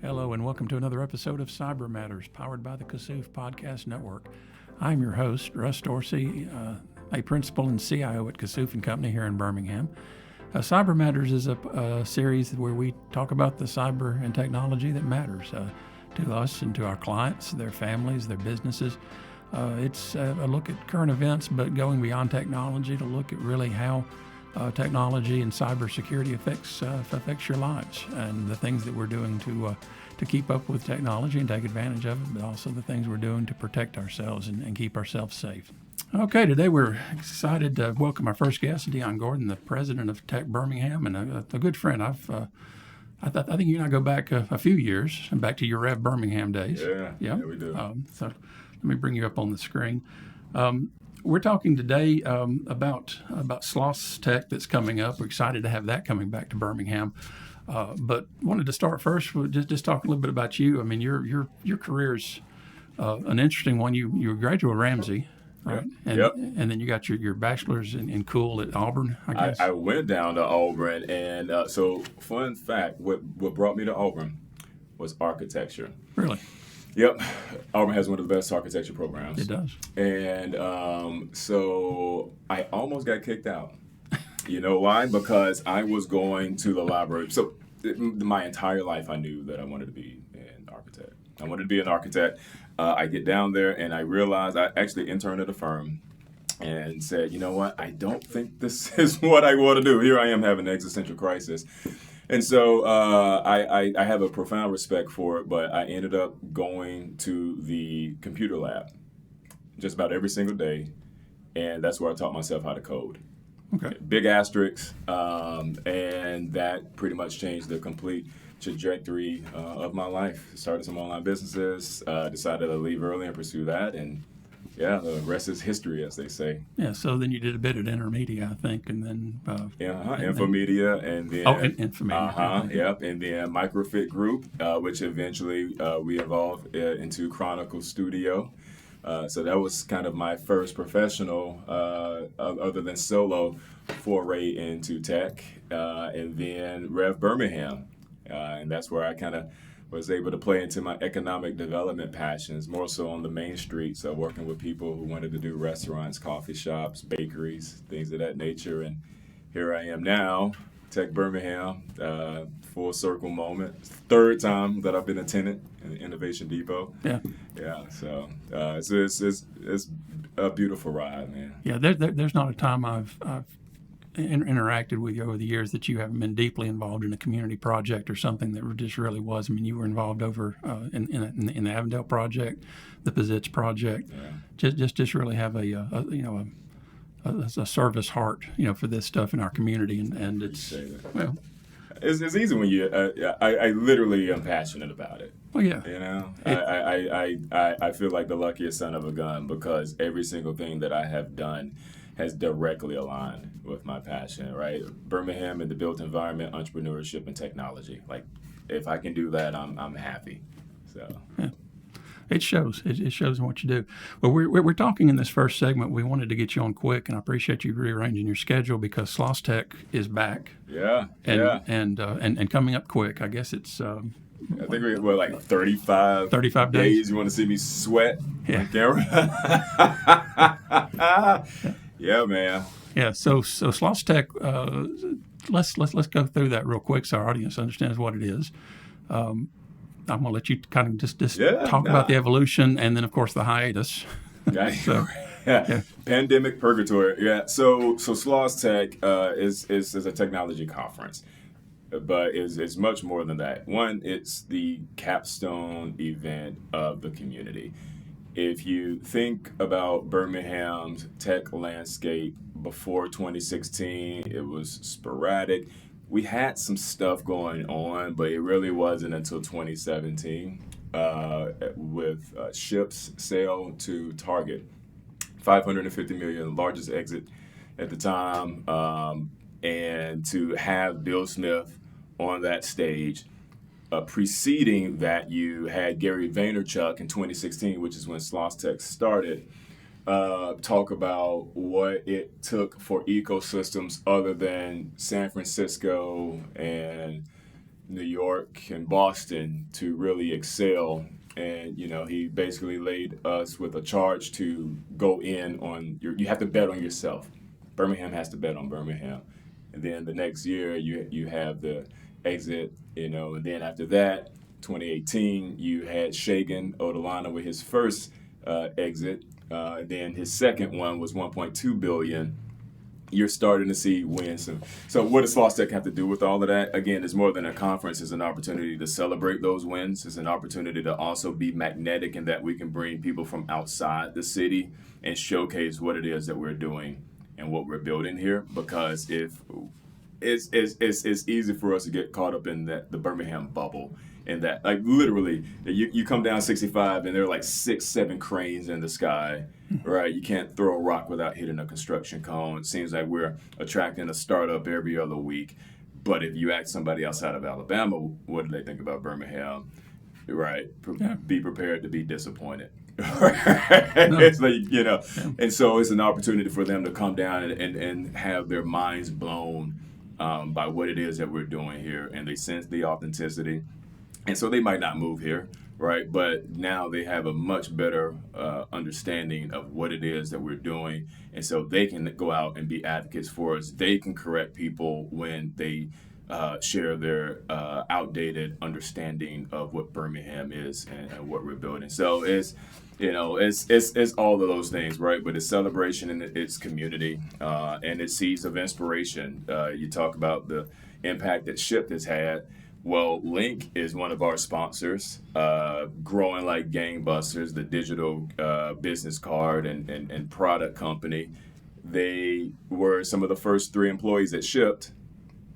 Hello and welcome to another episode of Cyber Matters, powered by the Kassouf Podcast Network. I'm your host, Russ Dorsey, a principal and CIO at Kassouf & Company here in Birmingham. Cyber Matters is a series where we talk about the cyber and technology that matters to us and to our clients, their families, their businesses. It's a look at current events, but going beyond technology to look at really how technology and cybersecurity affects your lives, and the things that we're doing to keep up with technology and take advantage of it, but also the things we're doing to protect ourselves and keep ourselves safe. Okay, today we're excited to welcome our first guest, Deon Gordon, the president of TechBirmingham, and a good friend. I think you and I go back a few years, back to your Rev Birmingham days. Yeah, we do. So let me bring you up on the screen. We're talking today about Sloss Tech that's coming up. We're excited to have that coming back to Birmingham. But wanted to start first with just talking a little bit about you. I mean, your career's an interesting one. You graduated Ramsey, right? Yep. And then you got your bachelor's in Cool at Auburn, I guess. I went down to Auburn, and so fun fact, what brought me to Auburn was architecture. Really? Yep. Auburn has one of the best architecture programs. It does. And so I almost got kicked out. You know why? Because I was going to the library. So my entire life I knew that I wanted to be an architect. I wanted to be an architect. I get down there and I realized I actually interned at a firm and said, you know what? I don't think this is what I want to do. Here I am having an existential crisis. And so I have a profound respect for it, but I ended up going to the computer lab just about every single day, and that's where I taught myself how to code. Okay. Big asterisks, and that pretty much changed the complete trajectory of my life. Started some online businesses, decided to leave early and pursue that, and yeah, the rest is history, as they say. Yeah, so then you did a bit at Intermedia, I think, and then... Infomedia, and then... Infomedia. Yep, and then Microfit Group, which eventually we evolved into Chronicle Studio. So that was kind of my first professional, other than solo, foray into tech. And then Rev Birmingham, and that's where I kind of was able to play into my economic development passions, more so on the main street, so working with people who wanted to do restaurants, coffee shops, bakeries, things of that nature. And here I am now, TechBirmingham, full circle moment. Third time that I've been a tenant in the Innovation Depot. Yeah. So it's a beautiful ride, man. Yeah, there's not a time I've interacted with you over the years that you haven't been deeply involved in a community project or something that just really was. I mean, you were involved over in the Avondale project, the Pizitz project. Yeah. Just really have a service heart, for this stuff in our community, and it's well. It's easy when you. I literally am passionate about it. Well, yeah. I feel like the luckiest son of a gun because every single thing that I have done has directly aligned with my passion, right? Birmingham and the built environment, entrepreneurship, and technology. Like, if I can do that, I'm happy. So. Yeah. It shows. It shows in what you do. Well, we're talking in this first segment. We wanted to get you on quick, and I appreciate you rearranging your schedule because Sloss Tech is back. Yeah. And coming up quick. I guess it's. I think we're like 35 days. You want to see me sweat on camera? Yeah, man. Yeah. So Sloss Tech. Let's go through that real quick so our audience understands what it is. I'm going to let you kind of just talk about the evolution and then, of course, the hiatus. Yeah. Pandemic purgatory. Yeah. So Sloss Tech is a technology conference, but it's much more than that. One, it's the capstone event of the community. If you think about Birmingham's tech landscape before 2016, it was sporadic. We had some stuff going on, but it really wasn't until 2017 with Ship's sale to Target. $550 million, largest exit at the time. And to have Bill Smith on that stage, preceding that, you had Gary Vaynerchuk in 2016, which is when Sloss Tech started, talk about what it took for ecosystems other than San Francisco and New York and Boston to really excel. And, he basically laid us with a charge to go in on you have to bet on yourself. Birmingham has to bet on Birmingham. And then the next year you have the exit, and then after that, 2018, you had Shagan Odolana with his first exit. Then his second one was 1.2 billion. You're starting to see wins. So what does Sloss Tech have to do with all of that? Again, it's more than a conference. It's an opportunity to celebrate those wins. It's an opportunity to also be magnetic in that we can bring people from outside the city and showcase what it is that we're doing and what we're building here. Because if it's easy for us to get caught up in the Birmingham bubble. And that, like, literally, you come down 65 and there are like 6-7 cranes in the sky, right? You can't throw a rock without hitting a construction cone. It seems like we're attracting a startup every other week. But if you ask somebody outside of Alabama, what do they think about Birmingham? Right? Be prepared to be disappointed. It's like, and so it's an opportunity for them to come down and have their minds blown by what it is that we're doing here. And they sense the authenticity. And so they might not move here, right? But now they have a much better understanding of what it is that we're doing. And so they can go out and be advocates for us. They can correct people when they share their outdated understanding of what Birmingham is and what we're building. So it's all of those things, right? But it's celebration and it's community and it's seeds of inspiration. You talk about the impact that Shift has had. Well, Link is one of our sponsors, growing like gangbusters, the digital business card and product company. They were some of the first 3 employees that shipped,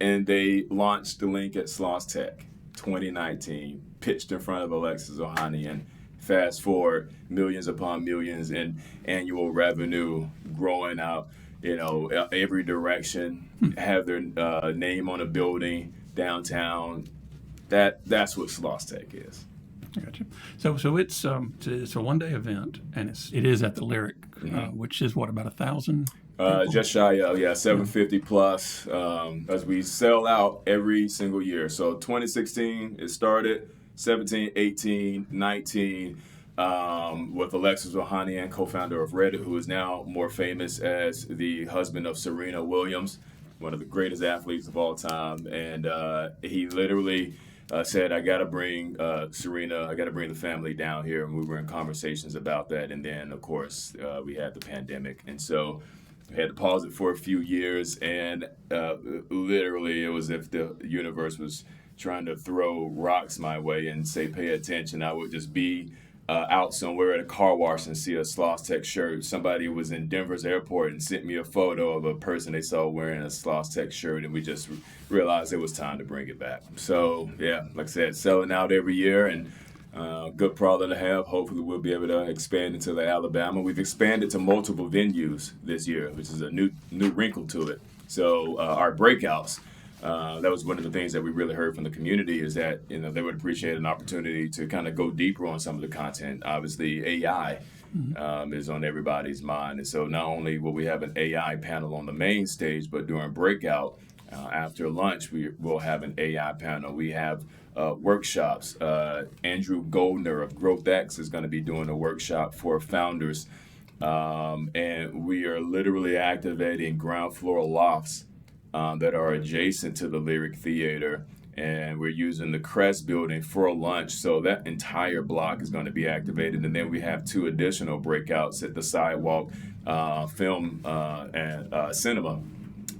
and they launched the Link at Sloss Tech 2019, pitched in front of Alexis Ohanian. Fast forward, millions upon millions in annual revenue, growing out, every direction, have their name on a building downtown. That's what Sloss Tech is. Gotcha. So it's a one-day event, and it is at the Lyric, which is what, about 1,000? Just shy of 750 plus. As we sell out every single year. So 2016 it started, 17, 18, 19. With Alexis Ohanian, co-founder of Reddit, who is now more famous as the husband of Serena Williams, one of the greatest athletes of all time. And he literally said, I got to bring Serena, I got to bring the family down here. And we were in conversations about that. And then, of course, we had the pandemic. And so we had to pause it for a few years. And literally, it was as if the universe was trying to throw rocks my way and say, pay attention. I would just be out somewhere at a car wash and see a Sloss Tech shirt. Somebody was in Denver's airport and sent me a photo of a person they saw wearing a Sloss Tech shirt, and we just realized it was time to bring it back. So, yeah, like I said, selling out every year, and good problem to have. Hopefully we'll be able to expand into the Alabama. We've expanded to multiple venues this year, which is a new wrinkle to it. So our breakouts, that was one of the things that we really heard from the community, is that they would appreciate an opportunity to kind of go deeper on some of the content. Obviously, AI is on everybody's mind, and so not only will we have an AI panel on the main stage, but during breakout after lunch, we will have an AI panel. We have workshops. Andrew Goldner of GrowthX is going to be doing a workshop for founders, and we are literally activating ground floor lofts that are adjacent to the Lyric Theater, and we're using the Crest building for a lunch, so that entire block is going to be activated. And then we have 2 additional breakouts at the Sidewalk Film and Cinema.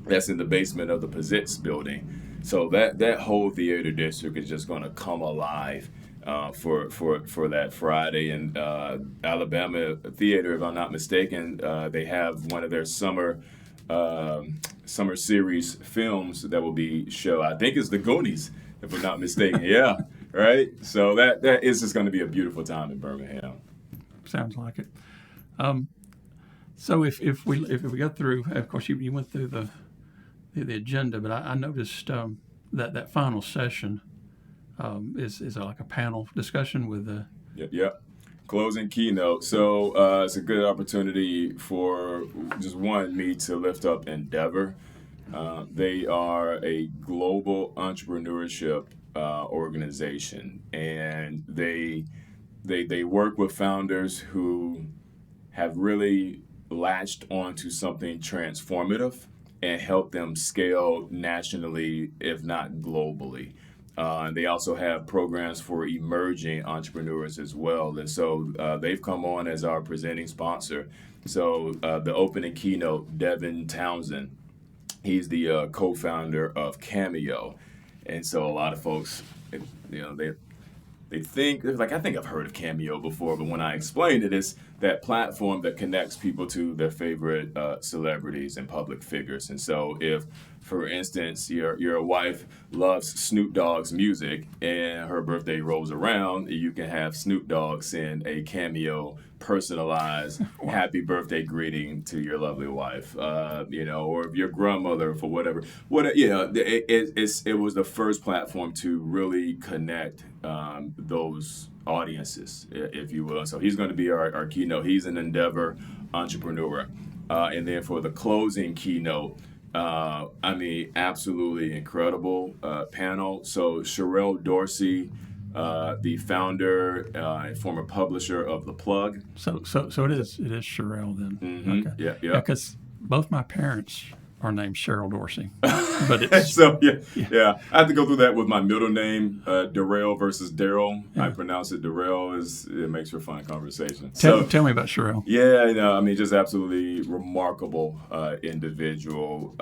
That's in the basement of the Pizitz building. So that whole theater district is just going to come alive for that Friday. And Alabama Theater, if I'm not mistaken, they have one of their summer series films that will be shown. I think it's The Goonies, if I'm not mistaken. Yeah, right? So that is just going to be a beautiful time in Birmingham. Sounds like it. So if we go through, of course, you went through the agenda, but I noticed that final session is like a panel discussion with the... Yep. Closing keynote. So it's a good opportunity for just me to lift up Endeavor. They are a global entrepreneurship organization, and they work with founders who have really latched onto something transformative and help them scale nationally, if not globally. And they also have programs for emerging entrepreneurs as well. And so they've come on as our presenting sponsor. So the opening keynote, Devin Townsend, he's the co-founder of Cameo. And so a lot of folks, they think, like, I think I've heard of Cameo before, but when I explain it, it's that platform that connects people to their favorite celebrities and public figures. And so if, for instance, your wife loves Snoop Dogg's music and her birthday rolls around, you can have Snoop Dogg send a Cameo personalized happy birthday greeting to your lovely wife, or if your grandmother, for whatever, it was the first platform to really connect those audiences, if you will. So he's going to be our keynote. He's an Endeavor entrepreneur. And then for the closing keynote, absolutely incredible panel. So Russ Dorsey, the founder and former publisher of The Plug. So it is Sherelle then. Mm-hmm. Okay. Yeah. Because both my parents are named Cheryl Dorsey, but it's so yeah. I have to go through that with my middle name, Darrell versus Daryl. Yeah. I pronounce it Darrell. It makes for fun conversation. Tell me about Sherelle. Yeah, just absolutely remarkable individual.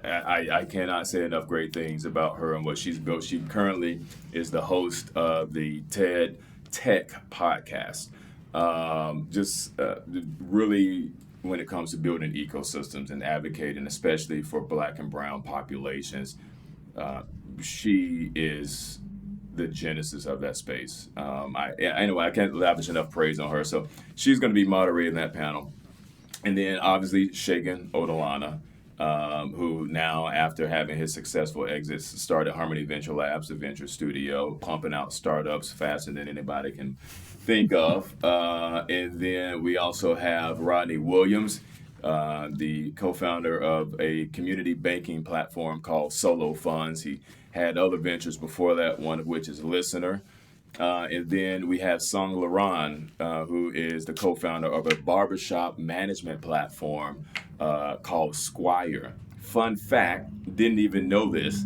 I cannot say enough great things about her and what she's built. She currently is the host of the Tech Podcast. Really, when it comes to building ecosystems and advocating, especially for Black and brown populations, she is the genesis of that space. I can't lavish enough praise on her. So she's going to be moderating that panel. And then obviously Shagan Odolana, who now, after having his successful exits, started Harmony Venture Labs, a venture studio, pumping out startups faster than anybody can think of. And then we also have Rodney Williams, the co-founder of a community banking platform called Solo Funds. He had other ventures before that, one of which is Listener. And then we have Sung Laran, who is the co-founder of a barbershop management platform called Squire. Fun fact, didn't even know this,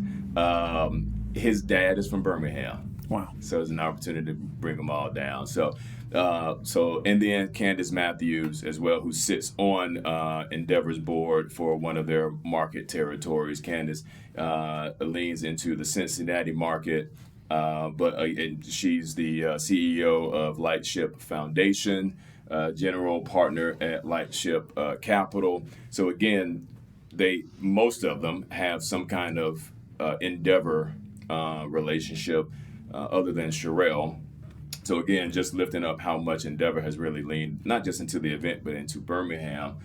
his dad is from Birmingham. Wow. So it's an opportunity to bring them all down. So and then Candace Matthews as well, who sits on Endeavor's board for one of their market territories. Candace leans into the Cincinnati market, and she's the CEO of Lightship Foundation, general partner at Lightship Capital. So again, most of them have some kind of Endeavor relationship other than Sherelle. So again, just lifting up how much Endeavor has really leaned, not just into the event, but into Birmingham.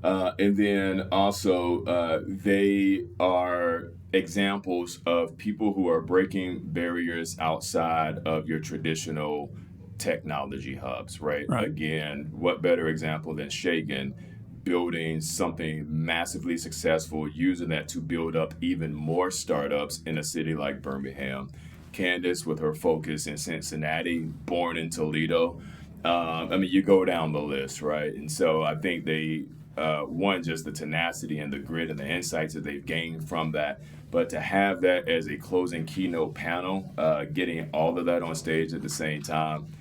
And then also they are examples of people who are breaking barriers outside of your traditional technology hubs, right? Again, what better example than Shagan building something massively successful, using that to build up even more startups in a city like Birmingham. Candace with her focus in Cincinnati, born in Toledo. You go down the list, right? And so I think they, just the tenacity and the grit and the insights that they've gained from that, but to have that as a closing keynote panel, getting all of that on stage at the same time,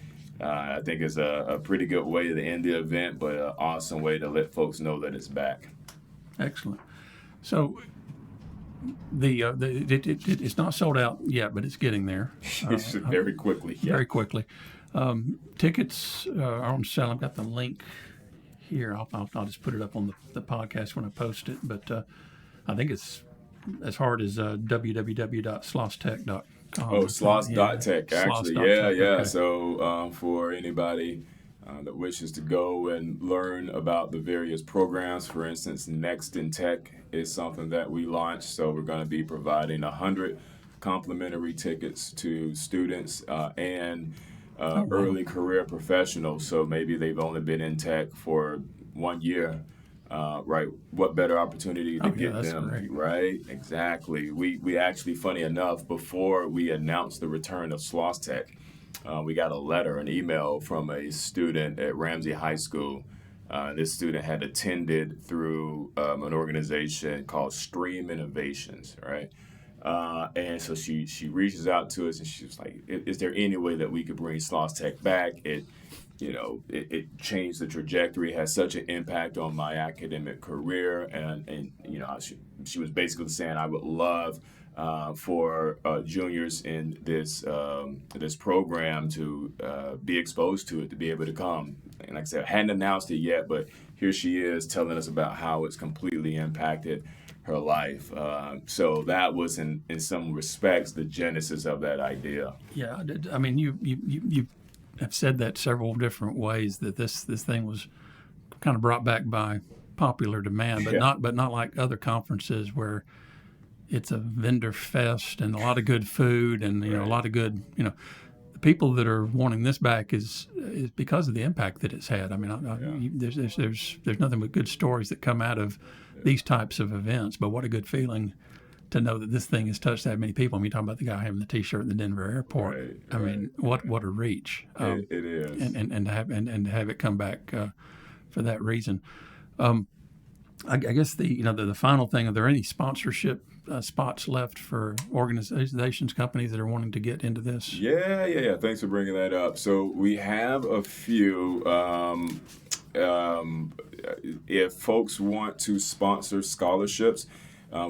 I think is a pretty good way to end the event, but an awesome way to let folks know that it's back. Excellent. So it's not sold out yet, but it's getting there. Very quickly. Yeah. Very quickly. Tickets are on sale. I've got the link here. I'll just put it up on the podcast when I post it. But I think it's as hard as www.slosstech.com. Oh, Sloss.tech, actually. Sloss.tech, Yeah. okay. So for anybody that wishes to go and learn about the various programs, for instance, Next in Tech is something that we launched. So we're going to be providing 100 complimentary tickets to students and early career professionals. So maybe they've only been in tech for 1 year. right? What better opportunity to get that's them, great. right? Exactly. We actually, funny enough, before we announced the return of Sloss Tech, we got a letter, an email from a student at Ramsey High School. This student had attended through an organization called Stream Innovations, right? And so she reaches out to us and she was like, "Is there any way that we could bring Sloss Tech back? It changed the trajectory, had such an impact on my academic career, and she was basically saying I would love for juniors in this program to be exposed to it, to be able to come." And like I said, I hadn't announced it yet, but here she is telling us about how it's completely impacted her life. So that was, in some respects, the genesis of that idea. Yeah, I mean, you have said that several different ways, that this thing was kind of brought back by popular demand, but not like other conferences where it's a vendor fest and a lot of good food and a lot of good the people that are wanting this back is because of the impact that it's had. I mean, there's nothing but good stories that come out of these types of events, but what a good feeling to know that this thing has touched that many people. I mean, you talk about the guy having the T-shirt in the Denver airport. I mean, what a reach! It is, and to have it come back for that reason. I guess the final thing: are there any sponsorship spots left for organizations, companies that are wanting to get into this? Yeah. Thanks for bringing that up. So we have a few. If folks want to sponsor scholarships,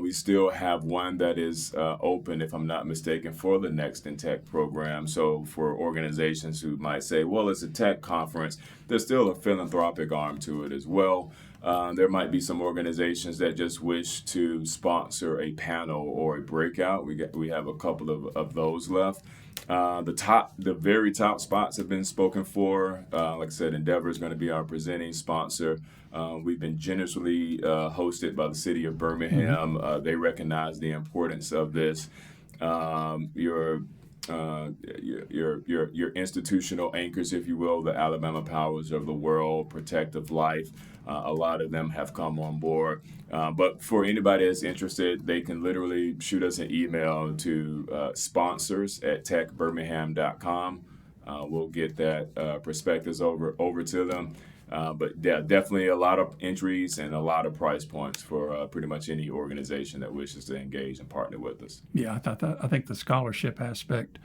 we still have one that is open, if I'm not mistaken, for the Next in Tech program. So for organizations who might say, well, it's a tech conference, there's still a philanthropic arm to it as well. There might be some organizations that just wish to sponsor a panel or a breakout. We have a couple of those left. The very top spots have been spoken for. Like I said, Endeavor is going to be our presenting sponsor. We've been generously hosted by the city of Birmingham. They recognize the importance of this. Your institutional anchors, if you will, the Alabama Powers of the World, Protective Life. A lot of them have come on board. But for anybody that's interested, they can literally shoot us an email to sponsors@techbirmingham.com. We'll get that prospectus over to them. But yeah, definitely a lot of entries and a lot of price points for pretty much any organization that wishes to engage and partner with us. Yeah, I think the scholarship aspect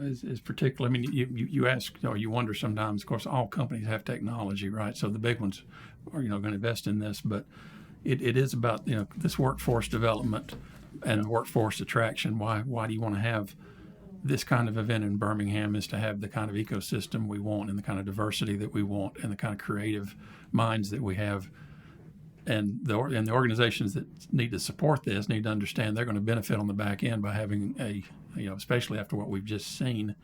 is particular. I mean, you ask, or you wonder sometimes. Of course, all companies have technology, right? So the big ones are going to invest in this, but it is about this workforce development and workforce attraction. Why do you want to have this kind of event in Birmingham? Is to have the kind of ecosystem we want and the kind of diversity that we want and the kind of creative minds that we have. And the organizations that need to support this need to understand they're going to benefit on the back end by having especially after what we've just seen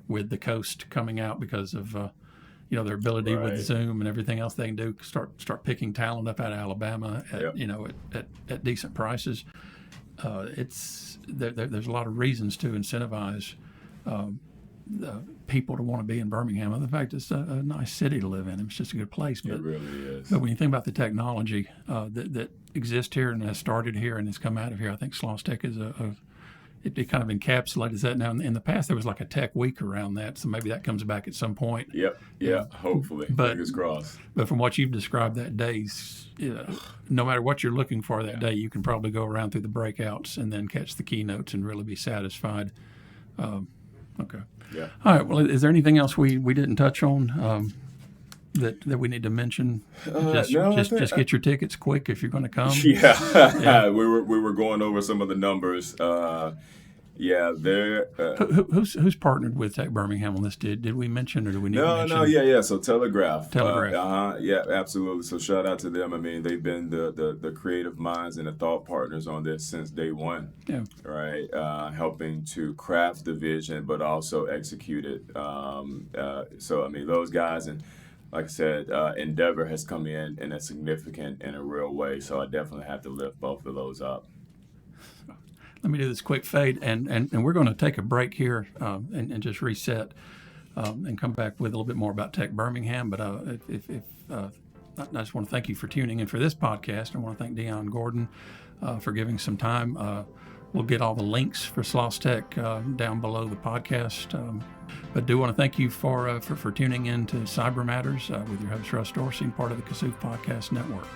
with the coast coming out because of their ability with Zoom and everything else they can do, start picking talent up out of Alabama at decent prices. There's a lot of reasons to incentivize people to want to be in Birmingham. And the fact it's a nice city to live in. It's just a good place. It really is. But when you think about the technology that exists here and has started here and has come out of here, I think Sloss Tech is it kind of encapsulates that. Now, in the past, there was like a tech week around that, so maybe that comes back at some point. Yep. Hopefully. Fingers crossed. But from what you've described that day, no matter what you're looking for that day, you can probably go around through the breakouts and then catch the keynotes and really be satisfied. Okay. Yeah. All right. Well, is there anything else we didn't touch on that we need to mention? Just get your tickets quick if you're going to come. Yeah. we were going over some of the numbers. Who's partnered with TechBirmingham on this? Did we mention, or do we need to mention? Yeah. So Telegraph. Yeah, absolutely. So shout out to them. I mean, they've been the creative minds and the thought partners on this since day one. Yeah. Right. Helping to craft the vision, but also execute it. So I mean, those guys, and like I said, Endeavor has come in a significant and a real way. So I definitely have to lift both of those up. Let me do this quick fade, and we're going to take a break here and just reset and come back with a little bit more about TechBirmingham. But if I just want to thank you for tuning in for this podcast. I want to thank Deon Gordon for giving some time. We'll get all the links for Sloss Tech down below the podcast. But do want to thank you for tuning in to Cyber Matters with your host, Russ Dorsey, part of the Kassouf Podcast Network.